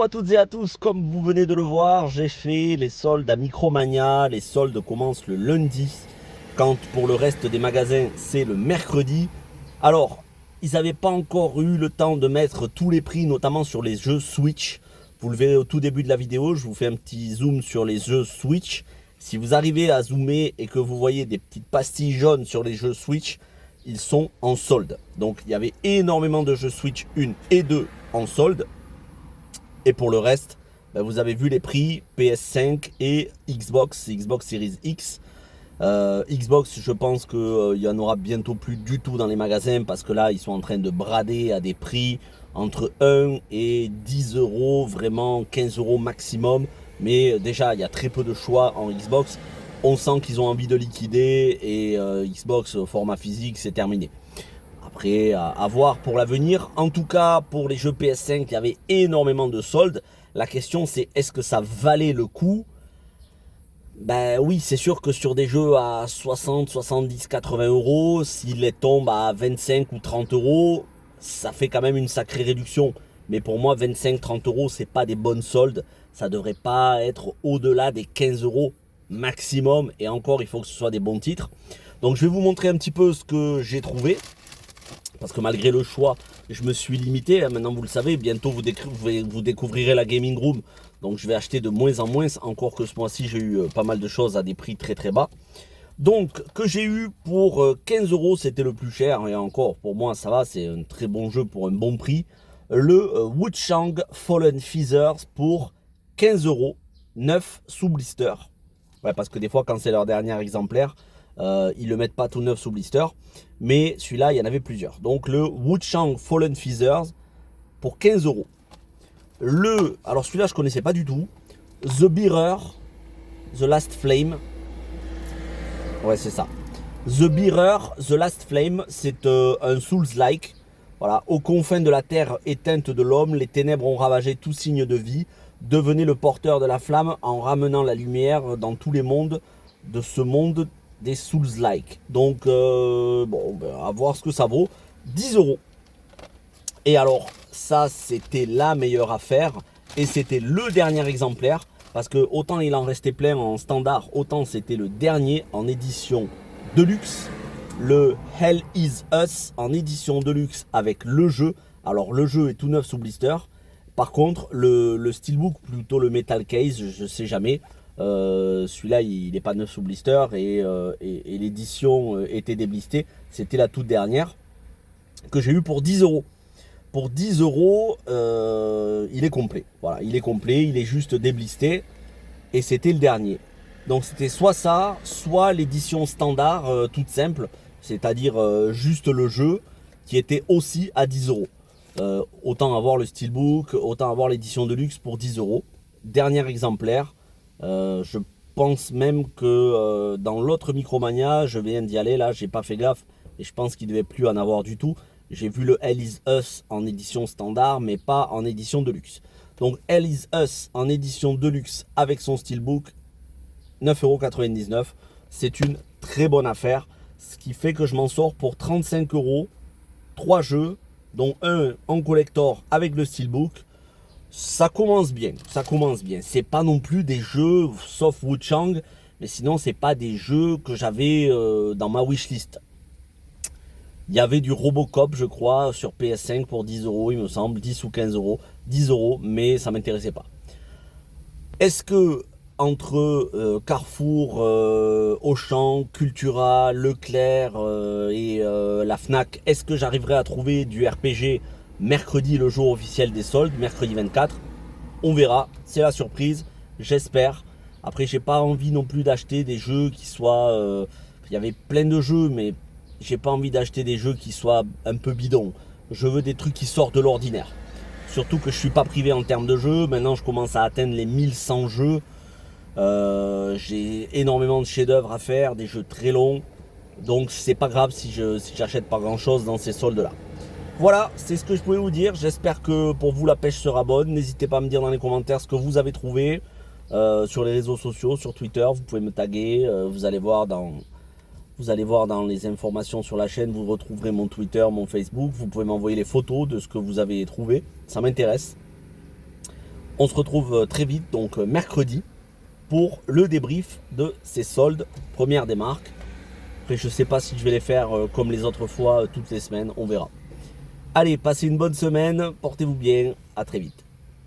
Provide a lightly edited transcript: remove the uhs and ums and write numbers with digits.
Hello à toutes et à tous, comme vous venez de le voir, j'ai fait les soldes à Micromania. Les soldes commencent le lundi, quand pour le reste des magasins c'est le mercredi. Alors, ils n'avaient pas encore eu le temps de mettre tous les prix, notamment sur les jeux Switch. Vous le verrez au tout début de la vidéo, je vous fais un petit zoom sur les jeux Switch. Si vous arrivez à zoomer et que vous voyez des petites pastilles jaunes sur les jeux Switch, ils sont en solde. Donc il y avait énormément de jeux Switch 1 et 2 en solde. Et pour le reste, vous avez vu les prix PS5 et Xbox Series X. Xbox, je pense qu'il y en aura bientôt plus du tout dans les magasins parce que là, ils sont en train de brader à des prix entre 1 et 10 euros, vraiment 15 euros maximum. Mais déjà, il y a très peu de choix en Xbox. On sent qu'ils ont envie de liquider et Xbox au format physique, c'est terminé. Après, à voir pour l'avenir. En tout cas, pour les jeux PS5, il y avait énormément de soldes. La question, c'est est-ce que ça valait le coup? Ben oui, c'est sûr que sur des jeux à 60, 70, 80 euros, s'ils les tombent à 25 ou 30 euros, ça fait quand même une sacrée réduction. Mais pour moi, 25, 30 euros, c'est pas des bonnes soldes. Ça devrait pas être au-delà des 15 euros maximum. Et encore, il faut que ce soit des bons titres. Donc je vais vous montrer un petit peu ce que j'ai trouvé. Parce que malgré le choix, je me suis limité. Maintenant, vous le savez, bientôt vous découvrirez la Gaming Room. Donc, je vais acheter de moins en moins. Encore que ce mois-ci, j'ai eu pas mal de choses à des prix très très bas. Donc, que j'ai eu pour 15 euros, c'était le plus cher. Et encore, pour moi, ça va. C'est un très bon jeu pour un bon prix. Le Wuchang Fallen Feathers pour 15 euros, 9 sous blister. Ouais, parce que des fois, quand c'est leur dernier exemplaire, ils le mettent pas tout neuf sous blister. Mais celui-là, il y en avait plusieurs. Donc le Wuchang Fallen Feathers pour 15 euros. Alors celui-là, je connaissais pas du tout. The Bearer, The Last Flame. Ouais, c'est ça. The Bearer, The Last Flame, c'est un Souls-like. Voilà, aux confins de la terre éteinte de l'homme, les ténèbres ont ravagé tout signe de vie. Devenez le porteur de la flamme en ramenant la lumière dans tous les mondes de ce monde des Souls-like. Donc, bon, à voir ce que ça vaut. 10 euros. Et alors, ça, c'était la meilleure affaire. Et c'était le dernier exemplaire. Parce que autant il en restait plein en standard, autant c'était le dernier en édition Deluxe. Le Hell is Us en édition Deluxe avec le jeu. Alors, le jeu est tout neuf sous blister. Par contre, le Steelbook, plutôt le Metal Case, je ne sais jamais. Celui-là, il n'est pas neuf sous blister et l'édition était déblistée. C'était la toute dernière que j'ai eu pour 10 euros. Pour 10 euros, il est complet. Voilà, il est complet, il est juste déblisté et c'était le dernier. Donc c'était soit ça, soit l'édition standard toute simple, c'est-à-dire juste le jeu qui était aussi à 10 euros. Autant avoir le Steelbook, autant avoir l'édition de luxe pour 10 euros. Dernier exemplaire. Je pense même que dans l'autre Micromania, je viens d'y aller, là, j'ai pas fait gaffe, et je pense qu'il devait plus en avoir du tout. J'ai vu le Hell is Us en édition standard, mais pas en édition deluxe. Donc Hell is Us en édition deluxe avec son Steelbook, 9,99 €. C'est une très bonne affaire, ce qui fait que je m'en sors pour 35 euros. 3 jeux, dont un en collector avec le Steelbook. Ça commence bien, ça commence bien. C'est pas non plus des jeux, sauf Wuchang, mais sinon c'est pas des jeux que j'avais dans ma wishlist. Il y avait du Robocop, je crois, sur PS5 pour 10 euros, il me semble, 10 ou 15 euros. 10 euros, mais ça m'intéressait pas. Est-ce que entre Carrefour, Auchan, Cultura, Leclerc et la Fnac, est-ce que j'arriverai à trouver du RPG mercredi, le jour officiel des soldes, mercredi 24? On verra, c'est la surprise, j'espère. Après, j'ai pas envie non plus d'acheter des jeux qui soient... il y avait plein de jeux, mais j'ai pas envie d'acheter des jeux qui soient un peu bidons. Je veux des trucs qui sortent de l'ordinaire. Surtout que je suis pas privé en termes de jeux. Maintenant, je commence à atteindre les 1100 jeux. J'ai énormément de chefs-d'œuvre à faire, des jeux très longs. Donc, c'est pas grave si j'achète pas grand-chose dans ces soldes-là. Voilà, c'est ce que je pouvais vous dire. J'espère que pour vous la pêche sera bonne. N'hésitez pas à me dire dans les commentaires ce que vous avez trouvé sur les réseaux sociaux, sur Twitter. Vous pouvez me taguer. Vous allez voir dans les informations sur la chaîne, vous retrouverez mon Twitter, mon Facebook. Vous pouvez m'envoyer les photos de ce que vous avez trouvé. Ça m'intéresse. On se retrouve très vite, donc mercredi, pour le débrief de ces soldes, première des marques. Après, je ne sais pas si je vais les faire comme les autres fois, toutes les semaines, on verra. Allez, passez une bonne semaine, portez-vous bien, à très vite.